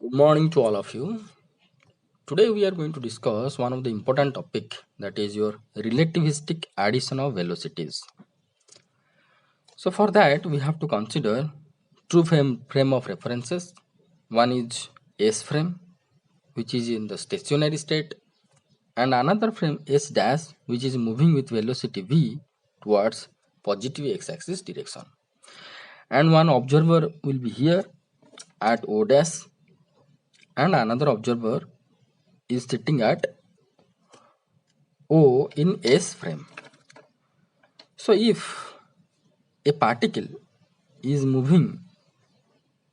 Good morning to all of you. Today we are going to discuss one of the important topic, that is your relativistic addition of velocities. So for that we have to consider two frame of references. One is S frame, which is in the stationary state, and another frame S dash, which is moving with velocity v towards positive x-axis direction. And one observer will be here at O dash, and another observer is sitting at O in S frame. So if a particle is moving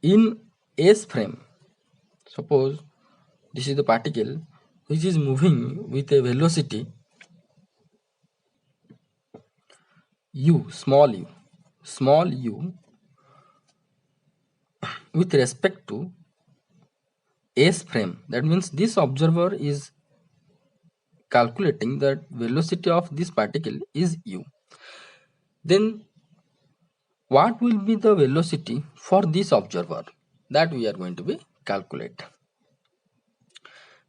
in S frame, suppose this is the particle which is moving with a velocity u, small u, with respect to S frame. That means this observer is calculating that velocity of this particle is u. Then what will be the velocity for this observer? That we are going to be calculate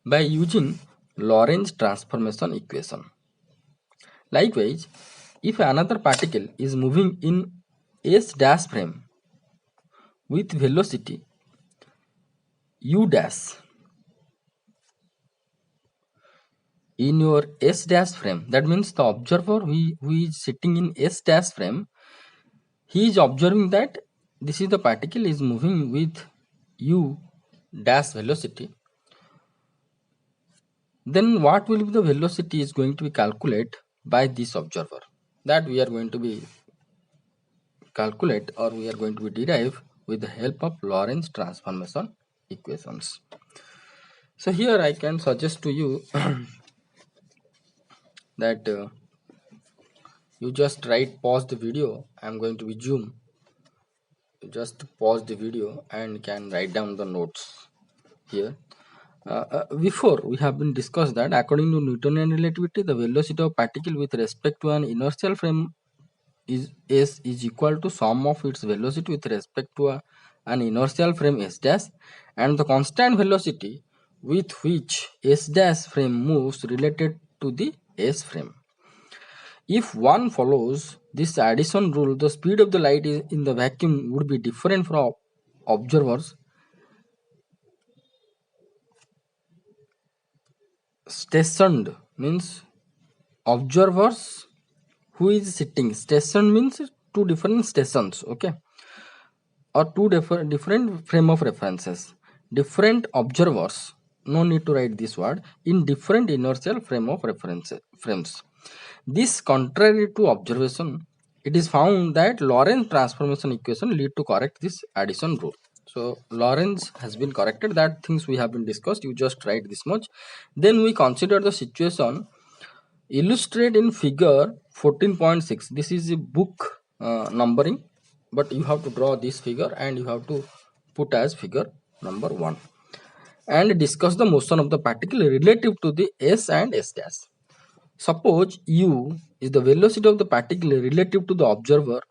by using Lorentz transformation equation. Likewise, if another particle is moving in S dash frame with velocity u dash in your S dash frame, that means the observer who is sitting in S dash frame, he is observing that this is the particle is moving with u dash velocity. Then what will be the velocity is going to be calculated by this observer, that we are going to be calculate, or we are going to be derive with the help of Lorentz transformation equations. So here I can suggest to you that you just pause the video. I'm going to be zoom. You just pause the video and can write down the notes here. Before we have been discussed that according to Newtonian relativity, the velocity of particle with respect to an inertial frame is S is equal to sum of its velocity with respect to an inertial frame S dash and the constant velocity with which S dash frame moves related to the S frame. If one follows this addition rule, the speed of the light in the vacuum would be different from observers stationed, means observers who is sitting. Stationed means two different stations, okay, or two different frame of references. Different observers, no need to write this word, in different inertial frame of reference frames. This contrary to observation, it is found that Lorentz transformation equation lead to correct this addition rule. So Lorentz has been corrected. That things we have been discussed. You just write this much. Then we consider the situation illustrated in figure 14.6. This is a book numbering, but you have to draw this figure and you have to put as figure number 1 and discuss the motion of the particle relative to the S and S dash. Suppose u is the velocity of the particle relative to the observer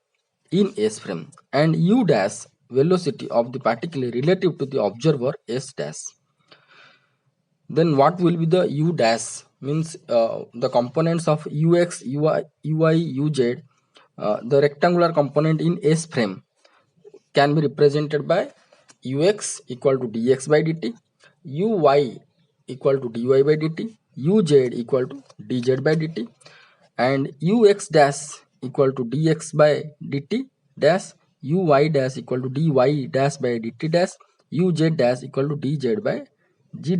in S frame and u dash velocity of the particle relative to the observer S dash. Then what will be the u dash, means the components of ux, ui, uz, the rectangular component in S frame can be represented by ux equal to dx by dt, uy equal to dy by dt, uz equal to dz by dt, and ux dash equal to dx by dt dash, uy dash equal to dy dash by dt dash, uz dash equal to dz by z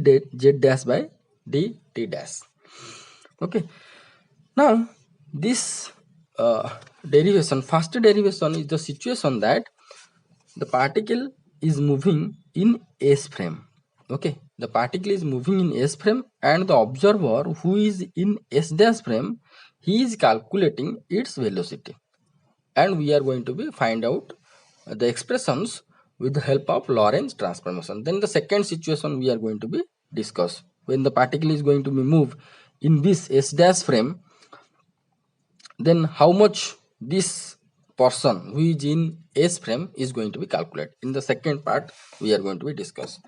dash by dt dash. Okay, now this first derivation is the situation that the particle is moving in S frame. Okay, the particle is moving in S frame and the observer who is in S dash frame, he is calculating its velocity, and we are going to be find out the expressions with the help of Lorentz transformation. Then the second situation we are going to be discuss, when the particle is going to be moved in this S dash frame, then how much this person who is in S frame is going to be calculated. In the second part we are going to be discuss.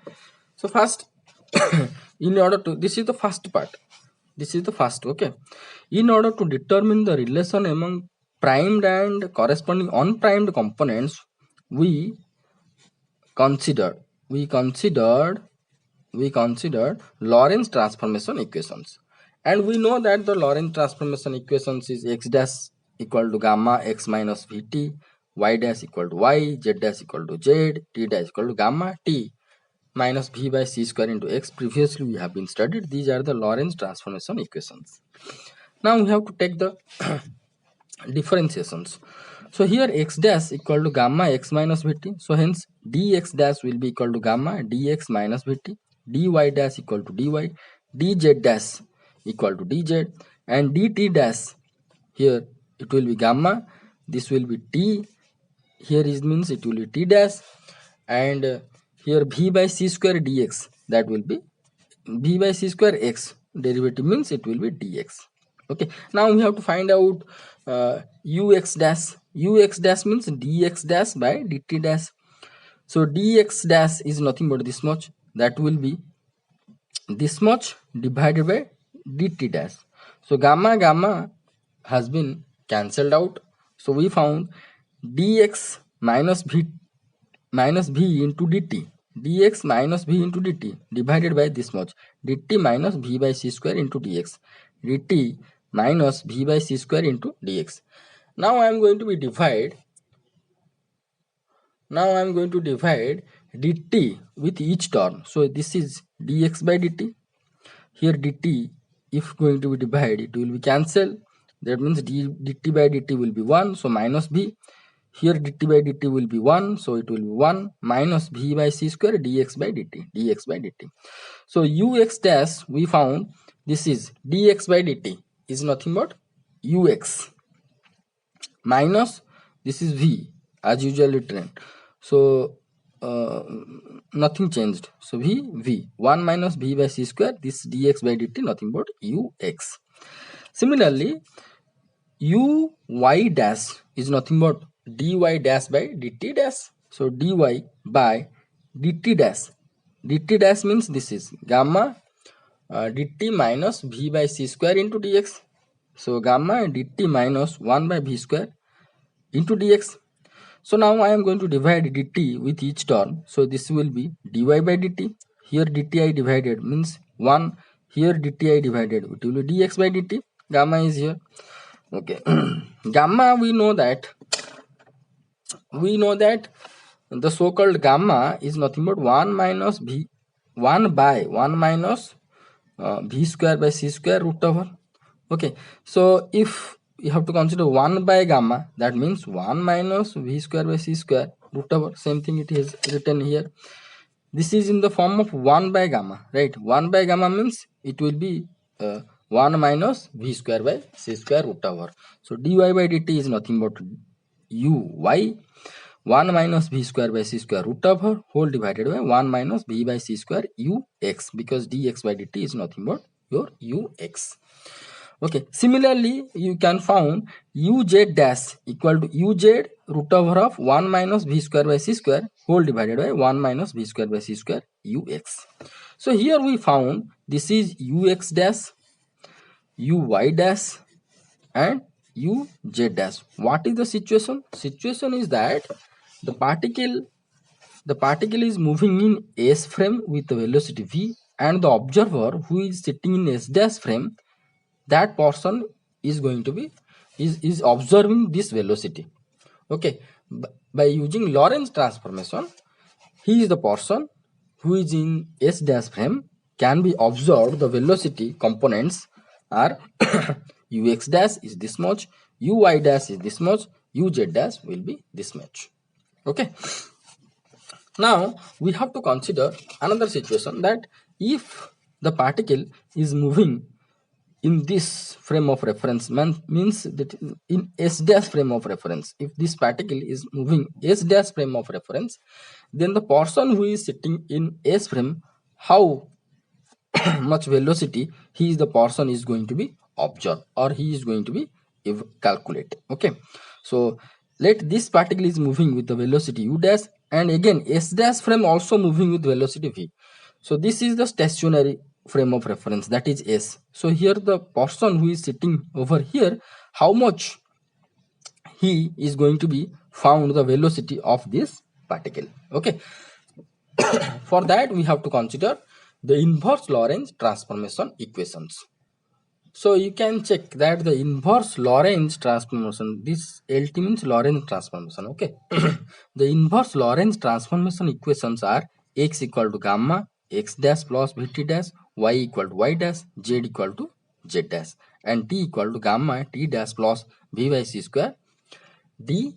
So first, in order to, this is the first part. This is the first, okay. In order to determine the relation among primed and corresponding unprimed components, we considered we considered we considered Lorentz transformation equations, and we know that the Lorentz transformation equations is x dash equal to gamma x minus vt, y dash equal to y, z dash equal to z, t dash equal to gamma t minus v by c square into x. Previously we have been studied. These are the Lorentz transformation equations. Now we have to take the differentiations. So here x dash equal to gamma x minus vt. So hence dx dash will be equal to gamma dx minus vt, dy dash equal to dy, dz dash equal to dz, and dt dash, here it will be gamma, this will be t, here is means it will be t dash, and here v by c square dx, that will be v by c square x, derivative means it will be dx. Okay, now we have to find out ux dash. Ux dash means dx dash by dt dash. So dx dash is nothing but this much, that will be this much divided by dt dash. So gamma gamma has been cancelled out, so we found dx minus v into dt, dx minus v into dt divided by this much, dt minus v by c square into dx, dt minus v by c square into dx. Now I am going to divide dt with each term. So this is dx by dt. Here dt, if going to be divided, it will be cancelled. That means dt by dt will be 1, so minus v. Here dt by dt will be 1, so it will be 1 minus v by c square dx by dt. So ux dash, we found this is dx by dt is nothing but ux minus this is v as usually written. So nothing changed. So v 1 minus v by c square, this dx by dt nothing but ux. Similarly, uy dash is nothing but dy dash by dt dash. So dy by dt dash means this is gamma dt minus v by c square into dx. So gamma dt minus 1 by v square into dx. So now I am going to divide dt with each term. So this will be dy by dt. Here dt I divided means 1. Here dt I divided, it will be dx by dt. Gamma is here. Okay. Gamma, we know that the so-called gamma is nothing but 1 minus v, 1 by 1 minus v square by c square root over. Okay, so if you have to consider 1 by gamma, that means 1 minus v square by c square root over, same thing it is written here. This is in the form of 1 by gamma, right? 1 by gamma means it will be 1 minus v square by c square root over. So dy by dt is nothing but uy 1 minus v square by c square root over whole divided by 1 minus v by c square ux, because dx by dt is nothing but your ux. Okay, similarly you can found uz dash equal to uz root over of 1 minus v square by c square whole divided by 1 minus v square by c square ux. So here we found this is ux dash, uy dash and uz dash. What is the situation? Situation is that the particle is moving in s frame with the velocity v, and the observer who is sitting in s dash frame, that person is going to be is observing this velocity. Okay, by using Lorentz transformation, he is the person who is in s dash frame can be observed. The velocity components are ux dash is this much, uy dash is this much, uz dash will be this much. Okay, now we have to consider another situation, that if the particle is moving in this frame of reference, means that in s dash frame of reference, if this particle is moving s dash frame of reference, then the person who is sitting in s frame, how much velocity he is the person is going to be observed, or he is going to be calculate. Okay, so let this particle is moving with the velocity u dash, and again s dash frame also moving with velocity v. So this is the stationary frame of reference, that is S. So here the person who is sitting over here, how much he is going to be found the velocity of this particle. Okay. For that we have to consider the inverse Lorentz transformation equations. So you can check that the inverse Lorentz transformation, this LT means Lorentz transformation, okay. The inverse Lorentz transformation equations are x equal to gamma x dash plus vt dash, y equal to y dash, z equal to z dash, and t equal to gamma t dash plus v by c square d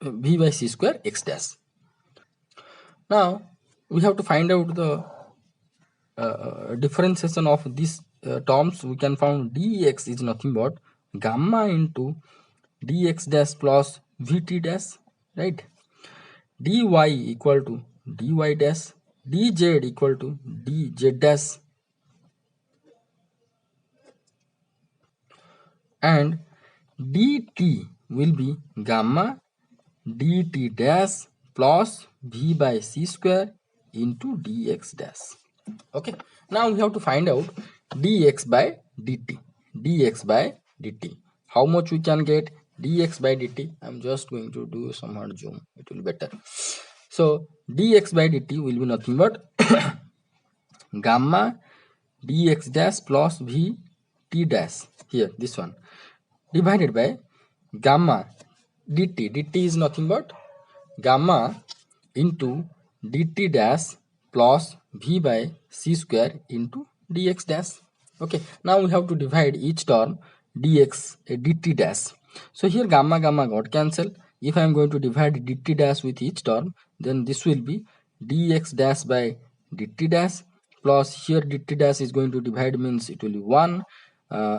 v by c square x dash. Now we have to find out the differentiation of these terms. We can find dx is nothing but gamma into dx dash plus vt dash, right? Dy equal to dy dash, dz equal to dz dash, and dt will be gamma dt dash plus v by c square into dx dash. Okay, now we have to find out dx by dt. Dx by dt, how much we can get dx by dt? I'm just going to do some hard zoom, it will be better. So dx by dt will be nothing but gamma dx dash plus v t dash, here this one, divided by gamma dt. Dt is nothing but gamma into dt dash plus v by c square into dx dash. Okay, now we have to divide each term dx dt dash. So here gamma gamma got cancel. If I am going to divide dt dash with each term, then this will be dx dash by dt dash plus here dt dash is going to divide, means it will be 1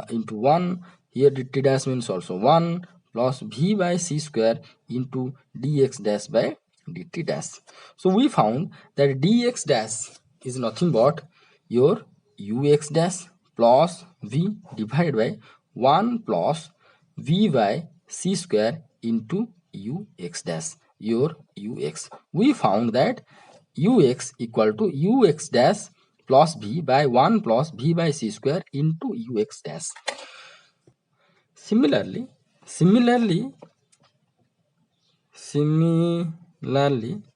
into 1. Here dt dash means also 1 plus v by c square into dx dash by dt dash. So we found that dx dash is nothing but your ux dash plus v divided by 1 plus v by c square into ux dash, your ux. We found that ux equal to ux dash plus v by 1 plus v by c square into ux dash. Similarly,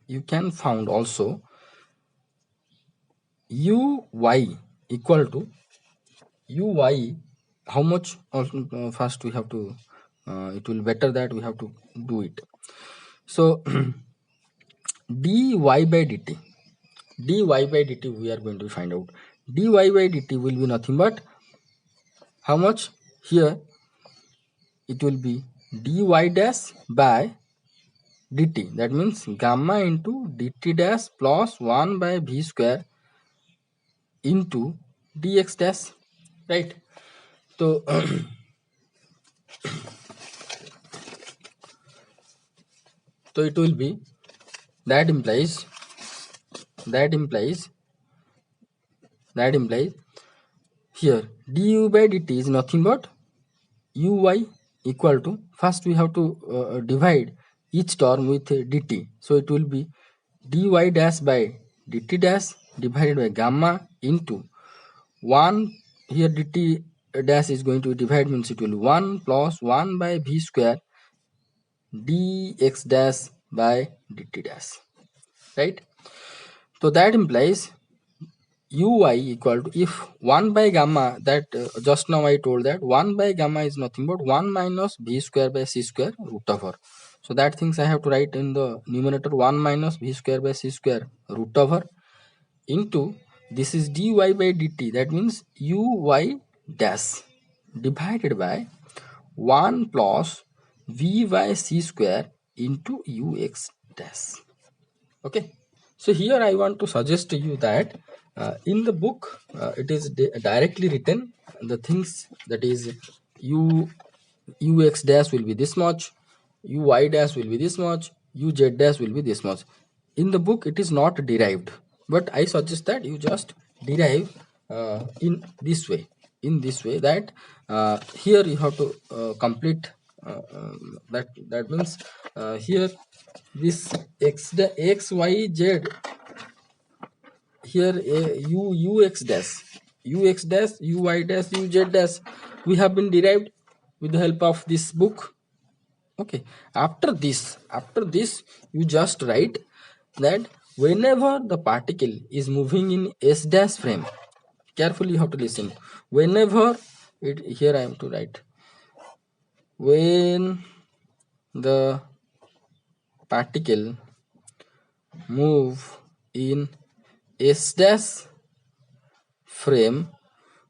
you can found also uy equal to uy, how much first we have to it will better that we have to do it. So dy by dt, we are going to find out. Dy by dt will be nothing but how much? Here it will be dy dash by dt, that means gamma into dt dash plus 1 by v square into dx dash, right? So so it will be, that implies here du by dt is nothing but uy equal to, first we have to divide each term with dt. So it will be dy dash by dt dash divided by gamma into 1, here dt dash is going to divide, means it will be 1 plus 1 by v square dx dash by dt dash, right? So that implies uy equal to, if 1 by gamma, that just now I told that 1 by gamma is nothing but 1 minus v square by c square root over. So that things I have to write in the numerator, 1 minus v square by c square root over into, this is dy by dt, that means uy dash divided by 1 plus v by c square into ux dash. Okay, so here I want to suggest to you that in the book it is directly written the things, that is ux dash will be this much, uy dash will be this much, uz dash will be this much. In the book it is not derived, but I suggest that you just derive in this way, that here you have to complete that means here this x y z, here ux dash, ux dash, uy dash, uz dash we have been derived with the help of this book. Okay, after this you just write that whenever the particle is moving in s dash frame, carefully you have to listen, whenever it, here I am to write, when the particle move in s dash frame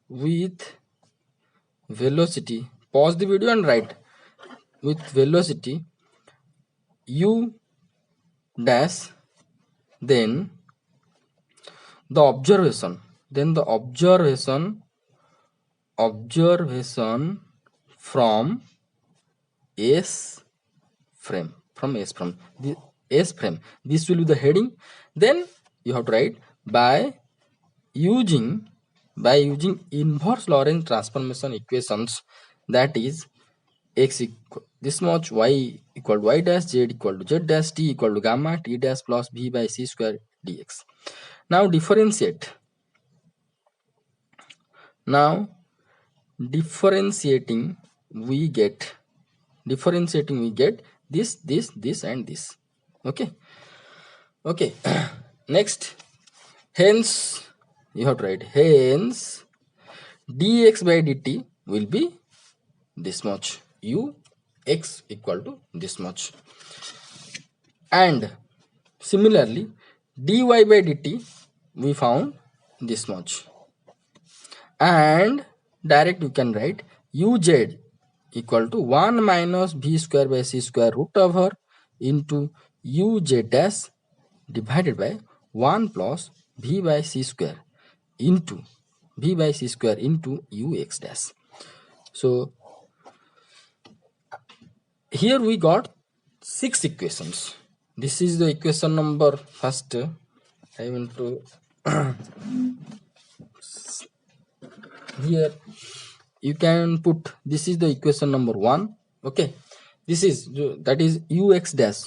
with velocity, pause the video and write, with velocity u dash, then the observation, observation from s frame, the s frame, this will be the heading. Then you have to write by using inverse Lorentz transformation equations, that is x equal this much, y equal to y dash, z equal to z dash, t equal to gamma t dash plus b by c square dx. Now differentiate. Now differentiating we get this and this. Okay. Next, hence you have to write, hence dx by dt will be this much, u x equal to this much, and similarly dy by dt we found this much, and direct you can write uz equal to 1 minus v square by c square root over into uz dash divided by 1 plus v by c square into ux dash. So here we got 6 equations. This is the equation number first. I want to here you can put, this is the equation number 1. Okay, this is, that is ux dash,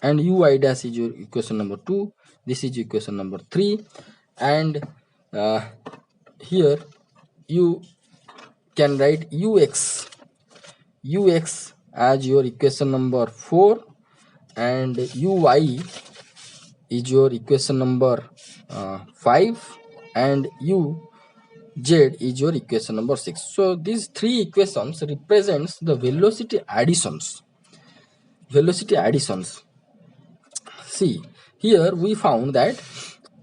and uy dash is your equation number 2. This is equation number 3, and here you can write ux as your equation number 4, and uy is your equation number 5, and z is your equation number 6. So these 3 equations represents the velocity additions. See, here we found that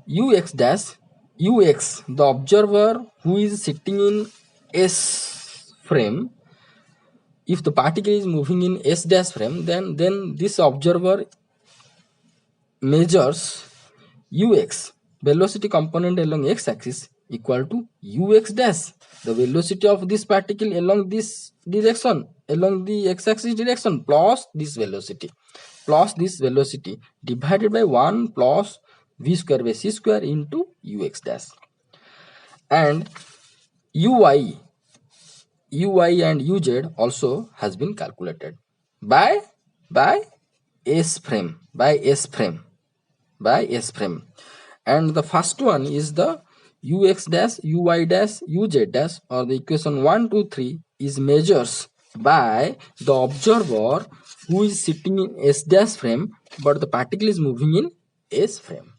ux dash, ux, the observer who is sitting in s frame, if the particle is moving in s dash frame, then this observer measures ux, velocity component along x-axis, equal to ux dash, the velocity of this particle along this direction, along the x-axis direction, plus this velocity divided by 1 plus v square by c square into ux dash, and uy and uz also has been calculated by s frame, and the first one is the ux dash, uy dash, uz dash, or the equation 1, 2, 3 is measures by the observer who is sitting in s dash frame, but the particle is moving in s frame.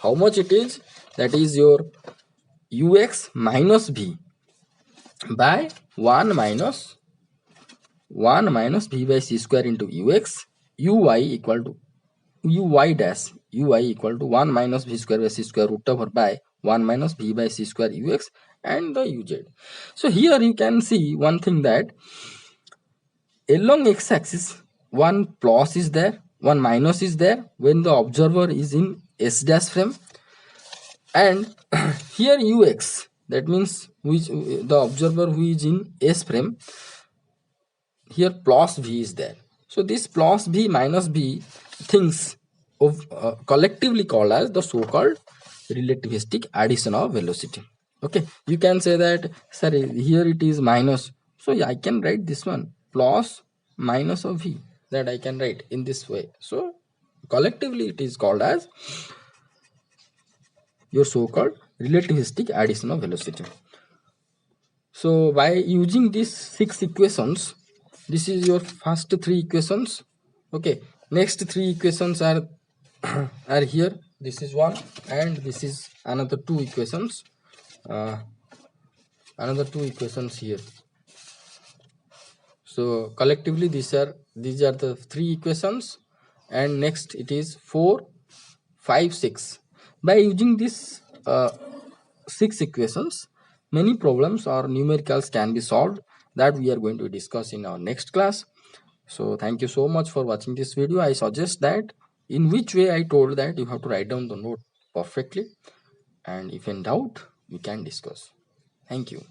How much it is? That is your ux minus v by 1 minus v by c square into ux, uy equal to uy dash, uy equal to 1 minus v square by c square root over by 1 minus v by c square ux, and the uz. So here you can see one thing, that along x-axis one plus is there, one minus is there when the observer is in s dash frame, and here ux, that means which the observer who is in s frame, here plus v is there. So this plus v minus v things of collectively called as the so-called relativistic addition of velocity. Okay, you can say that, sorry, here it is minus, so yeah, I can write this one plus minus of v, that I can write in this way. So collectively it is called as your so-called relativistic addition of velocity. So by using these 6 equations, this is your first 3 equations. Okay, next 3 equations are are here. This is one, and this is another 2 equations. Uh, Another 2 equations here. So collectively these are the 3 equations, and next it is 4, 5, 6. By using these 6 equations, many problems or numericals can be solved, that we are going to discuss in our next class. So thank you so much for watching this video. I suggest that in which way I told that you have to write down the note perfectly, and if in doubt we can discuss. Thank you.